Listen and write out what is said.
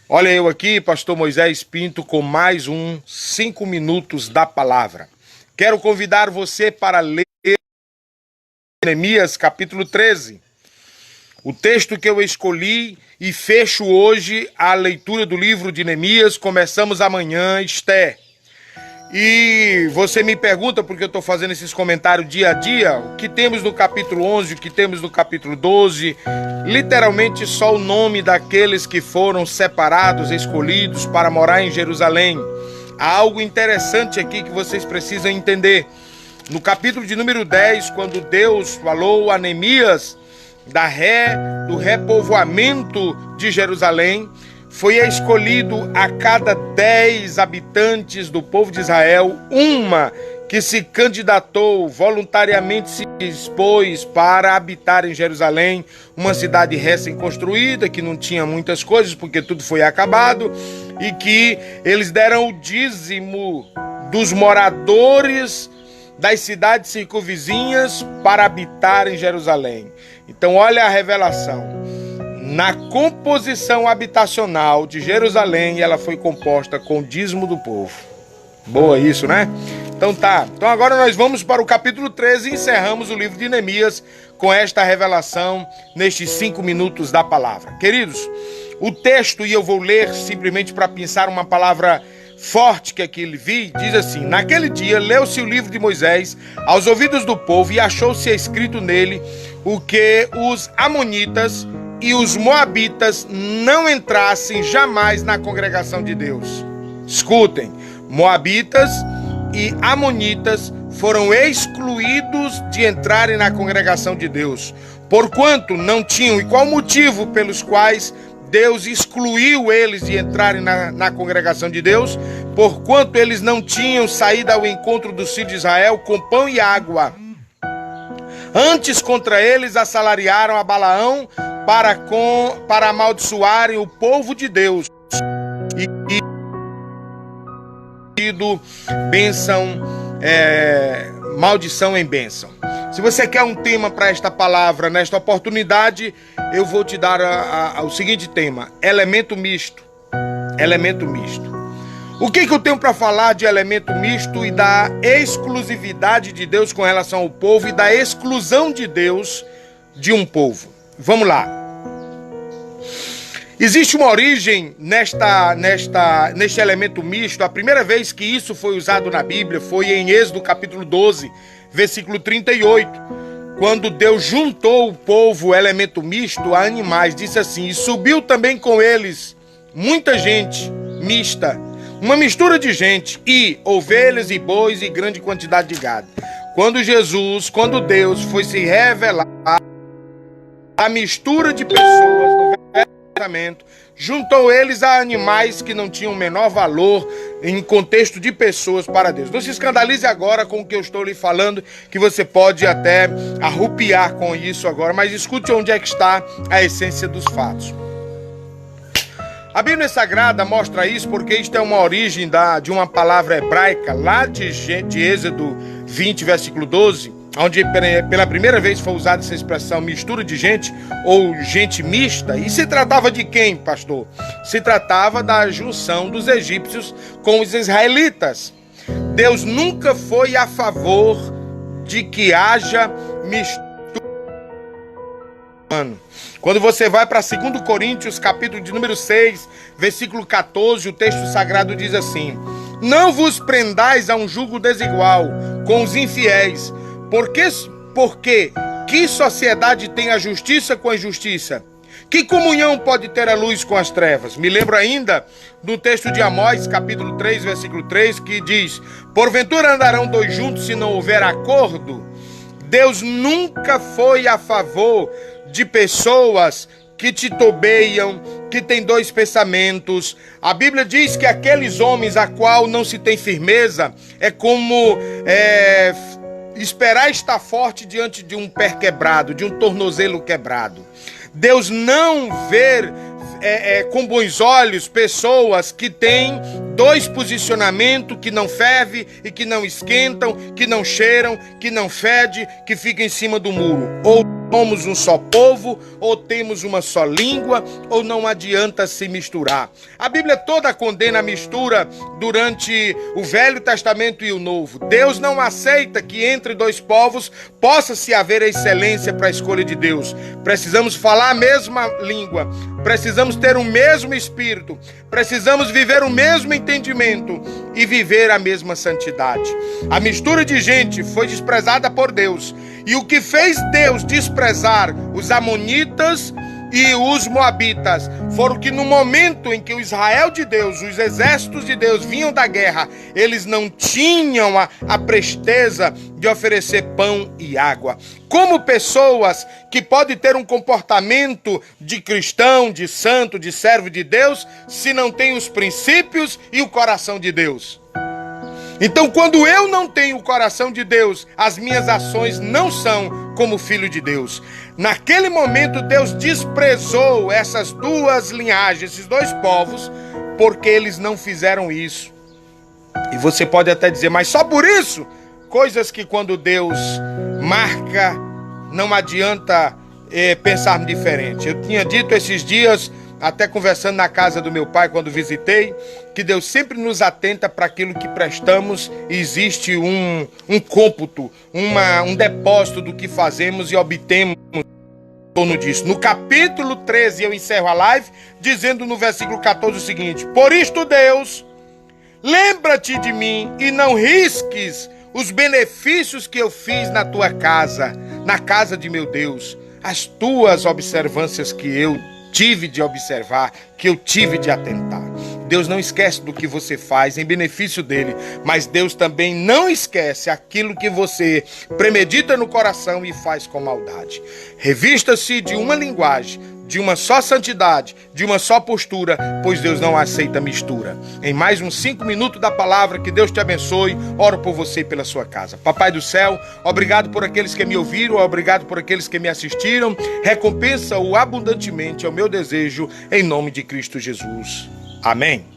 Olha eu aqui, pastor Moisés Pinto, com mais um 5 minutos da palavra. Quero convidar você para ler Neemias capítulo 13. O texto que eu escolhi e fecho hoje a leitura do livro de Neemias. Começamos amanhã, Esther. E você me pergunta, porque eu estou fazendo esses comentários dia a dia, o que temos no capítulo 11, o que temos no capítulo 12, literalmente só o nome daqueles que foram separados, escolhidos para morar em Jerusalém. Há algo interessante aqui que vocês precisam entender. No capítulo de número 10, quando Deus falou a Neemias do repovoamento de Jerusalém, foi escolhido a cada 10 habitantes do povo de Israel, uma que se candidatou, voluntariamente se expôs para habitar em Jerusalém, uma cidade recém-construída, que não tinha muitas coisas, porque tudo foi acabado, e que eles deram o dízimo dos moradores das cidades circunvizinhas para habitar em Jerusalém. Então olha a revelação. Na composição habitacional de Jerusalém, ela foi composta com o dízimo do povo. Boa isso, né? Então tá. Então agora nós vamos para o capítulo 13 e encerramos o livro de Neemias com esta revelação nestes 5 minutos da palavra. Queridos, o texto, e eu vou ler simplesmente para pensar uma palavra forte que aqui vi, diz assim: naquele dia leu-se o livro de Moisés aos ouvidos do povo e achou-se escrito nele o que os amonitas e os moabitas não entrassem jamais na congregação de Deus. Escutem, moabitas e amonitas foram excluídos de entrarem na congregação de Deus, porquanto não tinham, e qual motivo pelos quais Deus excluiu eles de entrarem na congregação de Deus? Porquanto eles não tinham saído ao encontro dos filhos de Israel com pão e água. Antes contra eles assalariaram a Balaão para amaldiçoarem o povo de Deus e maldição em bênção. Se você quer um tema para esta palavra, nesta oportunidade, eu vou te dar o seguinte tema: elemento misto. Elemento misto. O que eu tenho para falar de elemento misto e da exclusividade de Deus com relação ao povo e da exclusão de Deus de um povo? Vamos lá. Existe uma origem neste elemento misto. A primeira vez que isso foi usado na Bíblia foi em Êxodo capítulo 12, versículo 38, quando Deus juntou o povo, elemento misto, a animais. Disse assim: e subiu também com eles muita gente mista, uma mistura de gente, e ovelhas e bois e grande quantidade de gado. Quando Deus foi se revelar a mistura de pessoas no Velho Testamento, juntou eles a animais que não tinham o menor valor em contexto de pessoas para Deus. Não se escandalize agora com o que eu estou lhe falando, que você pode até arrupiar com isso agora, mas escute onde é que está a essência dos fatos. A Bíblia Sagrada mostra isso porque isto é uma origem de uma palavra hebraica lá de Êxodo 20, versículo 12, onde pela primeira vez foi usada essa expressão mistura de gente ou gente mista. E se tratava de quem, pastor? Se tratava da junção dos egípcios com os israelitas. Deus nunca foi a favor de que haja mistura. Quando você vai para 2 Coríntios, capítulo de número 6, versículo 14, o texto sagrado diz assim: não vos prendais a um jugo desigual com os infiéis, porque que sociedade tem a justiça com a injustiça? Que comunhão pode ter a luz com as trevas? Me lembro ainda do texto de Amós, capítulo 3, versículo 3, que diz: porventura andarão dois juntos se não houver acordo? Deus nunca foi a favor de pessoas que titubeiam, que têm dois pensamentos. A Bíblia diz que aqueles homens a qual não se tem firmeza é como esperar estar forte diante de um pé quebrado, de um tornozelo quebrado. Deus não vê com bons olhos pessoas que têm dois posicionamentos que não fervem e que não esquentam, que não cheiram, que não fede, que fica em cima do muro. Ou somos um só povo, ou temos uma só língua, ou não adianta se misturar. A Bíblia toda condena a mistura durante o Velho Testamento e o Novo. Deus não aceita que entre dois povos possa se haver excelência para a escolha de Deus. Precisamos falar a mesma língua, precisamos ter o mesmo espírito, precisamos viver o mesmo entendimento e viver a mesma santidade. A mistura de gente foi desprezada por Deus. E o que fez Deus desprezar os amonitas e os moabitas foram que no momento em que o Israel de Deus, os exércitos de Deus vinham da guerra, eles não tinham a presteza de oferecer pão e água. Como pessoas que podem ter um comportamento de cristão, de santo, de servo de Deus, se não tem os princípios e o coração de Deus? Então, quando eu não tenho o coração de Deus, as minhas ações não são como filho de Deus. Naquele momento, Deus desprezou essas duas linhagens, esses dois povos, porque eles não fizeram isso. E você pode até dizer, mas só por isso? Coisas que quando Deus marca, não adianta pensar diferente. Eu tinha dito esses dias, até conversando na casa do meu pai quando visitei, que Deus sempre nos atenta para aquilo que prestamos e existe um cômputo, um depósito do que fazemos e obtemos em torno disso. No capítulo 13 eu encerro a live dizendo no versículo 14 o seguinte: por isto, Deus, lembra-te de mim e não risques os benefícios que eu fiz na tua casa, na casa de meu Deus, as tuas observâncias que eu tive de observar, que eu tive de atentar. Deus não esquece do que você faz em benefício dele, mas Deus também não esquece aquilo que você premedita no coração e faz com maldade. Revista-se de uma linguagem, de uma só santidade, de uma só postura, pois Deus não aceita mistura. Em mais uns 5 minutos da palavra, que Deus te abençoe. Oro por você e pela sua casa. Papai do céu, obrigado por aqueles que me ouviram, obrigado por aqueles que me assistiram. Recompensa-o abundantemente, é o meu desejo, em nome de Cristo Jesus. Amém.